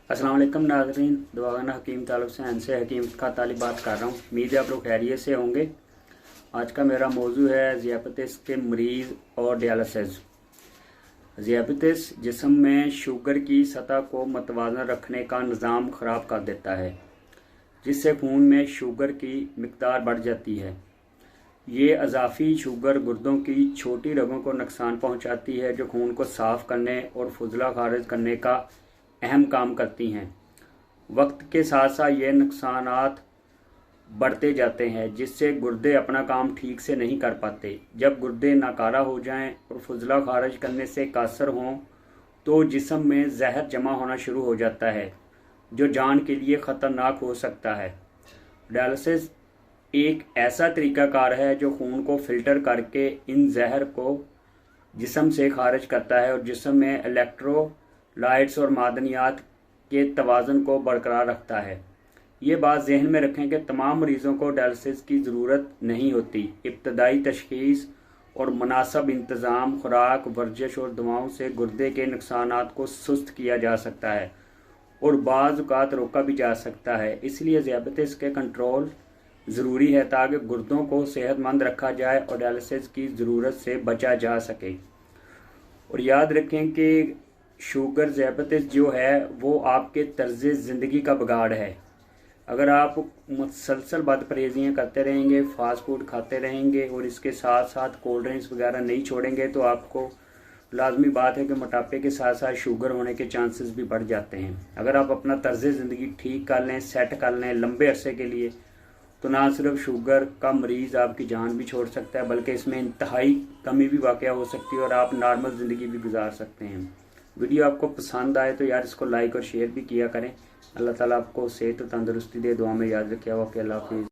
अस्सलाम वालेकुम नाज़रीन, दुआगना हकीम तालब से अनसे हकीम का ताली बात कर रहा हूँ। उम्मीद है आप लोग खैरियत से होंगे। आज का मेरा मौजू है ज़ियापतीस के मरीज़ और डायलिसिस। ज़ियापतीस जिस्म में शुगर की सतह को मतवाज़न रखने का निज़ाम ख़राब कर देता है, जिससे खून में शुगर की मिक़दार बढ़ जाती है। ये अज़ाफ़ी शुगर गुर्दों की छोटी रगों को नुकसान पहुँचाती है, जो खून को साफ़ करने और फुजला खारिज करने का अहम काम करती हैं। वक्त के साथ साथ ये नुकसानात बढ़ते जाते हैं, जिससे गुर्दे अपना काम ठीक से नहीं कर पाते। जब गुर्दे नाकारा हो जाएं और फुजला खारिज करने से कासर हों तो जिस्म में जहर जमा होना शुरू हो जाता है, जो जान के लिए ख़तरनाक हो सकता है। डायलिसिस एक ऐसा तरीक़ाकार है जो खून को फ़िल्टर करके इन जहर को जिस्म से खारिज करता है और जिस्म में इलेक्ट्रोलाइट्स और मादनियात के तवाज़ुन को बरकरार रखता है। ये बात जहन में रखें कि तमाम मरीज़ों को डायलिसिस की ज़रूरत नहीं होती। इब्तदाई तशख़ीस और मुनासिब इंतज़ाम, खुराक, वर्जिश और दवाओं से गुर्दे के नुकसानात को सुस्त किया जा सकता है और बाज़ औक़ात रोका भी जा सकता है। इसलिए ज़ियापतीस के कंट्रोल ज़रूरी है ताकि गुर्दों को सेहतमंद रखा जाए और डायलिसिस की ज़रूरत से बचा जा सके। और याद रखें कि शुगर ज़ियापतीस जो है वो आपके तर्ज़ ज़िंदगी का बिगाड़ है। अगर आप मुसलसल बदपरहेज़ियाँ करते रहेंगे, फास्ट फूड खाते रहेंगे और इसके साथ साथ कोल्ड ड्रिंक्स वगैरह नहीं छोड़ेंगे तो आपको लाजमी बात है कि मोटापे के साथ साथ शुगर होने के चांसेस भी बढ़ जाते हैं। अगर आप अपना तर्ज़ ज़िंदगी ठीक कर लें, सेट कर लें लंबे अरसे के लिए, तो ना सिर्फ शुगर का मरीज़ आपकी जान भी छोड़ सकता है, बल्कि इसमें इंतहाई कमी भी वाक़या हो सकती है और आप नॉर्मल ज़िंदगी भी गुजार सकते हैं। वीडियो आपको पसंद आए तो यार इसको लाइक और शेयर भी किया करें। अल्लाह ताला आपको सेहत और तंदुरुस्ती दे। दुआ में याद रखिए। ओके, अल्लाह हाफ़िज़।